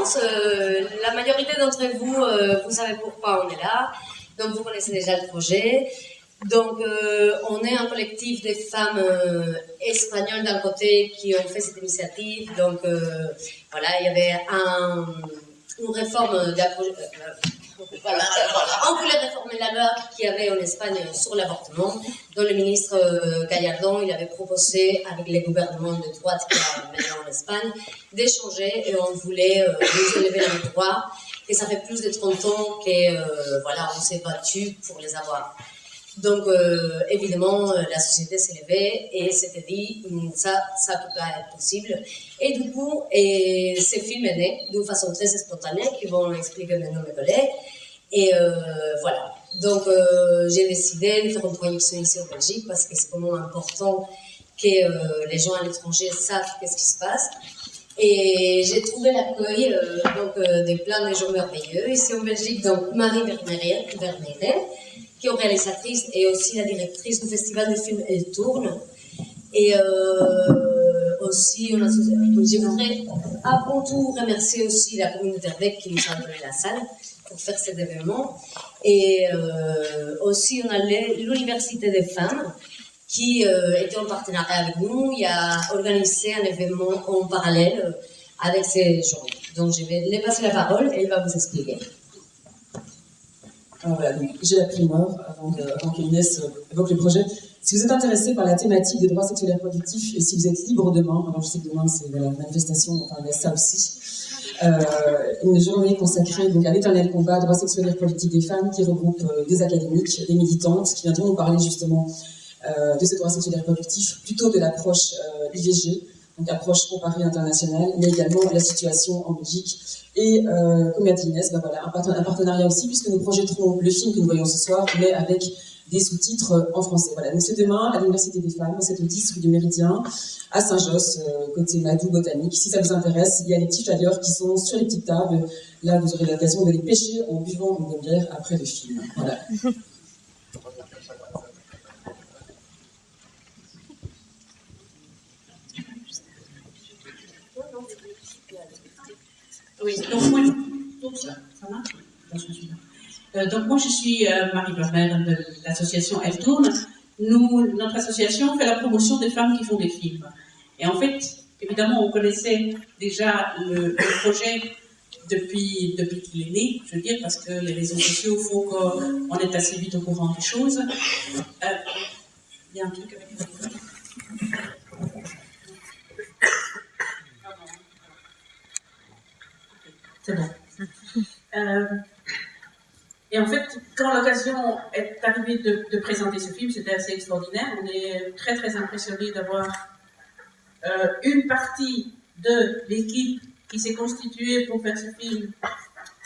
pense. La majorité d'entre vous, vous savez pourquoi on est là. Donc, vous connaissez déjà le projet. Donc, on est un collectif des femmes espagnoles d'un côté qui ont fait cette initiative. Donc, voilà, il y avait une réforme voilà, on voulait réformer la loi qu'il y avait en Espagne sur l'avortement, dont le ministre Gallardón, il avait proposé avec les gouvernements de droite qu'il y a maintenant en Espagne d'échanger et on voulait nous élever dans les droits. Et ça fait plus de 30 ans que voilà, on s'est battu pour les avoir. Donc, évidemment, la société s'est levée et s'était dit, ça ne peut pas être possible. Et du coup, ce film est né d'une façon très spontanée, qui vont expliquer maintenant mes collègues. Et voilà. Donc, j'ai décidé de faire une projection ici en Belgique parce que c'est vraiment important que les gens à l'étranger savent qu'est-ce qui se passe. Et j'ai trouvé l'accueil de plein de gens merveilleux ici en Belgique. Donc, Marie Vermeeren, qui est réalisatrice et aussi la directrice du festival de films Elle Tourne. Et aussi, je voudrais avant tout remercier aussi la communauté d'Arbec qui nous a donné la salle pour faire cet événement. Et aussi, on a l'Université des femmes qui était en partenariat avec nous. Il a organisé un événement en parallèle avec ces gens. Donc, je vais lui passer la parole et il va vous expliquer. Alors voilà, donc j'ai la primeur avant qu'Inès évoque le projet. Si vous êtes intéressé par la thématique des droits sexuels et reproductifs et si vous êtes libre demain, alors je sais que demain c'est la manifestation, enfin il y a ça aussi, une journée consacrée donc, à l'éternel combat droits sexuels et reproductifs des femmes qui regroupe des académiques, des militantes qui viendront nous parler justement de ces droits sexuels et reproductifs, plutôt de l'approche IVG, donc approche comparée internationale, mais également la situation en Belgique. Et comme l'a dit Inès, voilà, un partenariat aussi, puisque nous projetterons le film que nous voyons ce soir, mais avec des sous-titres en français. Voilà, donc c'est demain à l'Université des femmes, c'est au 10 rue du Méridien, à Saint-Josse, côté Madou Botanique. Si ça vous intéresse, il y a les petits flyers qui sont sur les petites tables. Là, vous aurez l'occasion de les pêcher en buvant une bière après le film. Voilà. Oui, donc moi je suis Marie Vermeeren de l'association Elle Tourne. Notre association fait la promotion des femmes qui font des films. Et en fait, évidemment, on connaissait déjà le projet depuis qu'il est né, je veux dire, parce que les réseaux sociaux font qu'on est assez vite au courant des choses. Il y a un truc avec le téléphone. C'est bon. Et en fait, quand l'occasion est arrivée de présenter ce film, c'était assez extraordinaire. On est très très impressionnés d'avoir une partie de l'équipe qui s'est constituée pour faire ce film.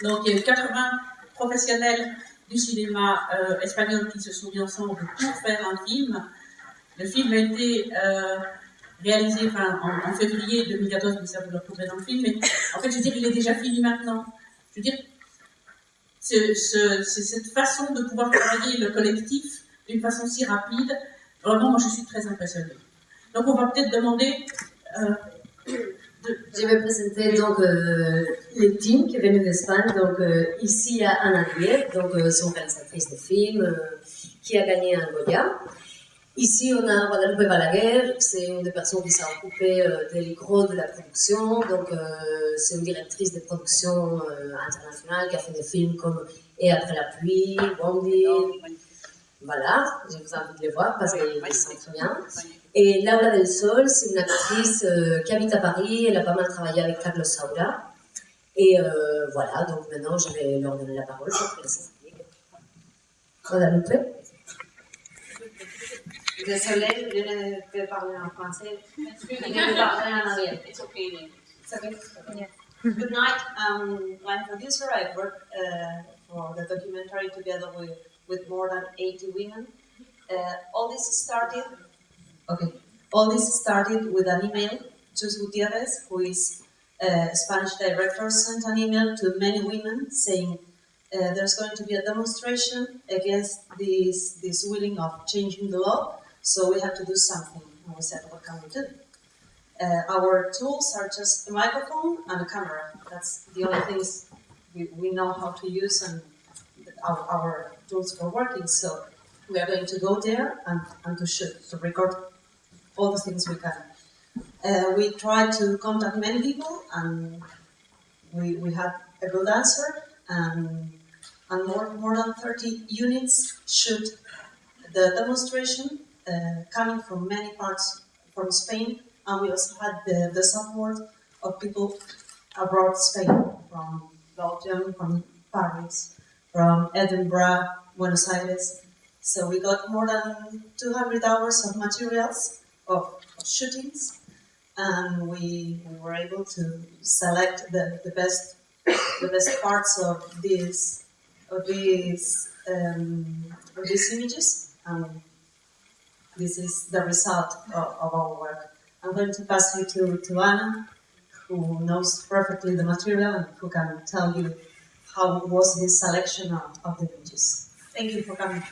Donc il y a eu 80 professionnels du cinéma espagnol qui se sont mis ensemble pour faire un film. Le film a été réalisé en février 2014, mais ça vous le retrouverez dans le film. Mais en fait, je veux dire, il est déjà fini maintenant. Je veux dire, c'est cette façon de pouvoir travailler le collectif d'une façon si rapide. Vraiment, moi, je suis très impressionnée. Donc, on va peut-être demander... Je vais présenter donc le team qui est venu d'Espagne. Donc, ici, il y a Anna Dier, donc c'est une réalisatrice de films qui a gagné un Goya. Ici, on a Guadalupe Balaguer, c'est une des personnes qui s'est occupée des gros de la production. Donc, c'est une directrice de production internationale qui a fait des films comme Et après la pluie, Bondi. Voilà, je vous invite de les voir parce qu'ils sont très bien. Et Laura Del Sol, c'est une actrice qui habite à Paris. Elle a pas mal travaillé avec Carlos Saura. Et voilà, donc maintenant, je vais leur donner la parole pour qu'elle s'explique. Guadalupe. Désolée, je ne peux parler en français. Je vais parler en anglais. It's okay. It's okay. Yeah. Good night. I'm a producer. I work for the documentary together with more than 80 women. All this started with an email. Chus Gutierrez, who is a Spanish director, sent an email to many women saying there's going to be a demonstration against this willing of changing the law. So we have to do something. And we said, what can we do? Our tools are just a microphone and a camera. That's the only things we know how to use and our tools for working. So we are going to go there and to shoot, to record all the things we can. We tried to contact many people and we had a good answer. And more than 30 units shoot the demonstration coming from many parts from Spain, and we also had the support of people abroad Spain, from Belgium, from Paris, from Edinburgh, Buenos Aires. So we got more than 200 hours of materials, of shootings, and we were able to select the best parts of these images, and this is the result of our work. I'm going to pass you to Anna, who knows perfectly the material and who can tell you how was this selection of the images. Thank you for coming.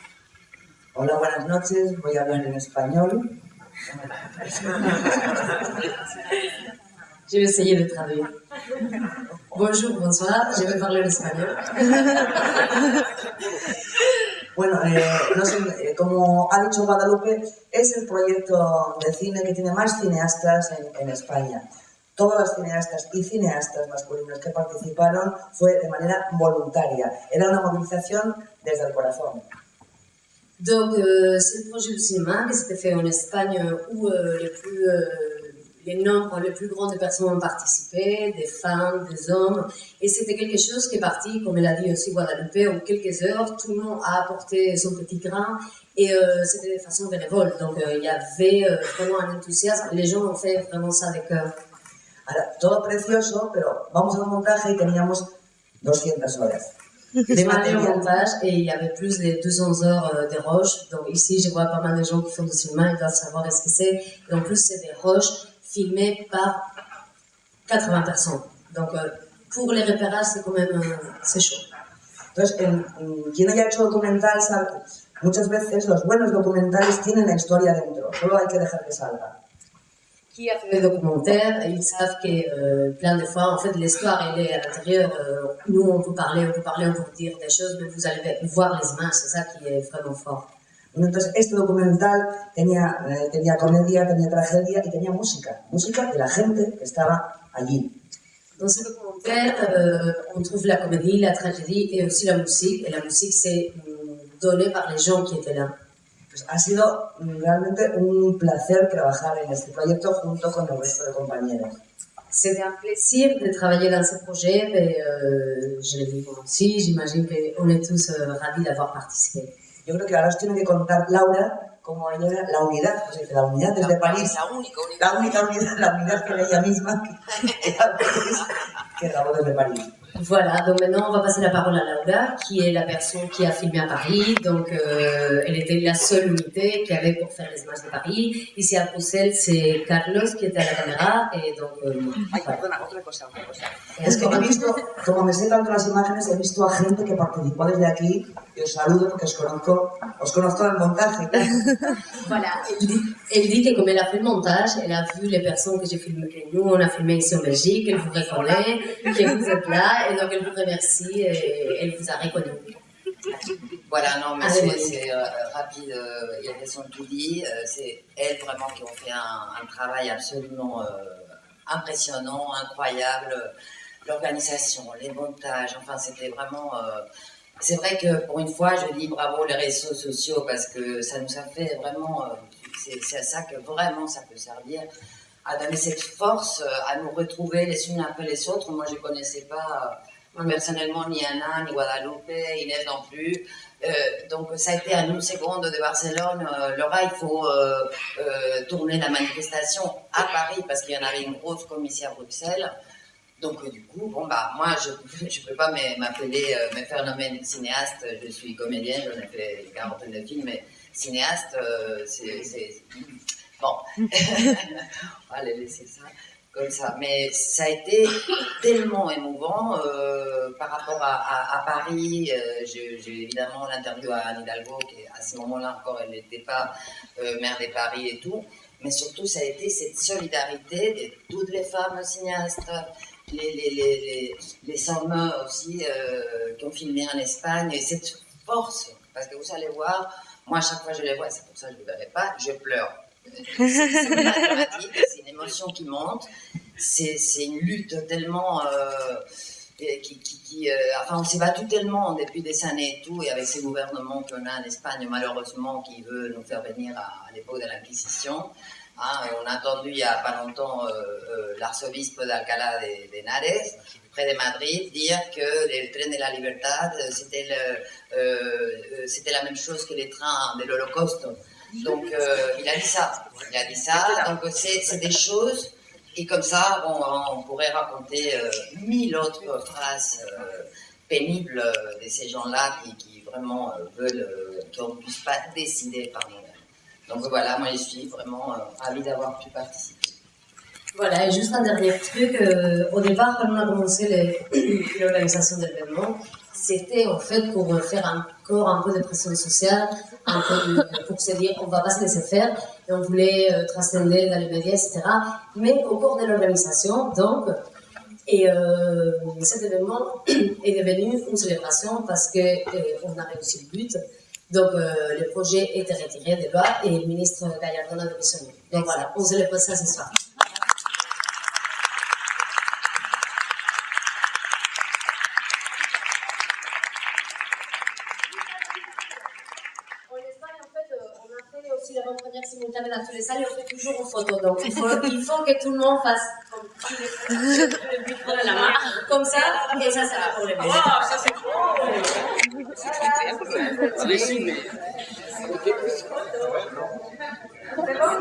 Hola, buenas noches. Voy a hablar en español. Je vais essayer de traduire. Bonjour, bonsoir, je vais parler espagnol. Bueno, no sé, como ha dicho Guadalupe, es el proyecto de cine que tiene más cineastas en España. Todas las cineastas y cineastas masculinos que participaron fue de manera voluntaria. Era una movilización desde el corazón. Donc, c'est le projet du cinéma qui s'était fait en Espagne où les nombres les plus grands de personnes ont participé, des femmes, des hommes, et c'était quelque chose qui est parti, comme elle a dit aussi Guadalupe, en quelques heures, tout le monde a apporté son petit grain, et c'était de façon bénévole, donc il y avait vraiment un enthousiasme, les gens ont fait vraiment ça avec cœur. Ahora, todo precioso, pero vamos al montaje y teníamos 200 horas. De montage, et il y avait plus de 200 heures de roches, donc ici je vois pas mal de gens qui font du cinéma, ils doivent savoir ce que c'est, et en plus c'est des roches filmé par 80 personnes. Donc, pour les repérages, c'est quand même c'est chaud. Entonces, quien haya hecho documental sabe, muchas veces los buenos documentales tienen la historia dentro, solo hay que dejar que salga. Qui a fait le documentaire, ils savent que plein de fois, en fait, l'histoire, elle est à l'intérieur. Nous, on peut parler, on peut dire des choses, mais vous allez voir les images, c'est ça qui est vraiment fort. Entonces, este documental tenía comedia, tenía tragedia y tenía música de la gente que estaba allí. Dans ce documentaire, on trouve la comédie, la tragédie et aussi la musique. Et la musique, c'est donné par les gens qui étaient là. Pues ha sido realmente un placer trabajar en este proyecto junto con el resto de compañeros. C'était un plaisir de travailler dans ce projet, mais je le dis aussi, j'imagine qu'on est tous ravis d'avoir participé. Yo creo que ahora os tiene que contar Laura cómo ella era la unidad, pues la unidad desde París. La única unidad, la unidad que era ella misma, que grabó desde París. Voilà, donc maintenant on va passer la parole à Laura, qui est la personne qui a filmé à Paris. Donc elle était la seule unité qu'il y avait pour faire les images de Paris. Ici à Bruxelles, c'est Carlos qui était à la caméra. Et donc, Ay, perdona, otra cosa. Es que he visto, como me sé tanto las imágenes, he visto a gente que participó desde aquí y os saludo porque os conozco en el montaje. Voilà, elle dit que comme elle a fait le montage, elle a vu les personnes que j'ai filmées, que nous on a filmé ici en Belgique, elle vous reconnaît, que vous êtes là, et donc elle vous remercie et elle vous a reconnu. Voilà, non, mais c'est rapide, il y a question de tout dit. C'est elles vraiment qui ont fait un travail absolument impressionnant, incroyable. L'organisation, les montages, enfin c'était vraiment... c'est vrai que pour une fois, je dis bravo les réseaux sociaux parce que ça nous a fait vraiment... c'est à ça que vraiment ça peut servir, à donner cette force, à nous retrouver les unes après les autres. Moi, je ne connaissais pas... personnellement, ni Anna, ni Guadalupe, Inès non plus. Donc, ça a été à une seconde de Barcelone. Laura, il faut tourner la manifestation à Paris parce qu'il y en avait une grosse comme ici à Bruxelles. Donc, du coup, bon, bah, moi, je ne peux pas m'appeler, me faire nommer cinéaste. Je suis comédienne, j'en ai fait 40 de films, mais cinéaste, c'est... Bon, on va les laisser ça. Comme ça, mais ça a été tellement émouvant par rapport à Paris. J'ai évidemment l'interview à Anne Hidalgo, qui à ce moment-là encore, elle n'était pas maire de Paris et tout, mais surtout ça a été cette solidarité de toutes les femmes cinéastes, les femmes aussi qui ont filmé en Espagne, et cette force, parce que vous allez voir, moi à chaque fois je les vois, c'est pour ça que je ne les verrai pas, je pleure. C'est pas dramatique, c'est une émotion qui monte, c'est une lutte tellement... enfin, on s'est battu tellement depuis des années et tout, et avec ces gouvernements qu'on a en Espagne, malheureusement, qui veut nous faire venir à l'époque de l'Inquisition. Hein, on a entendu il n'y a pas longtemps l'archevêque d'Alcalá de Henares, près de Madrid, dire que le train de la Libertad, c'était la même chose que les trains de l'Holocauste. Donc, il a dit ça. Donc, c'est des choses. Et comme ça, on pourrait raconter 1000 autres phrases pénibles de ces gens-là qui vraiment veulent qu'on ne puisse pas décider par nous-mêmes. Donc voilà, moi je suis vraiment ravie d'avoir pu participer. Voilà, et juste un dernier truc, au départ, quand on a commencé l'organisation de l'événement, c'était en fait pour faire encore un peu de pression sociale, pour se dire on ne va pas se laisser faire, et on voulait transcender dans les médias, etc. Mais au cours de l'organisation, donc, et cet événement est devenu une célébration parce qu'on a réussi le but. Donc le projet était retiré des lois et le ministre Gallardón a démissionné. Donc voilà, on célèbre ça ce soir. La première simultanée dans toutes les salles et on fait toujours une photo. Donc il faut que tout le monde fasse comme tous les micros de la main, comme ça, et ça va pour les médias. Oh, ça c'est cool! C'est bon?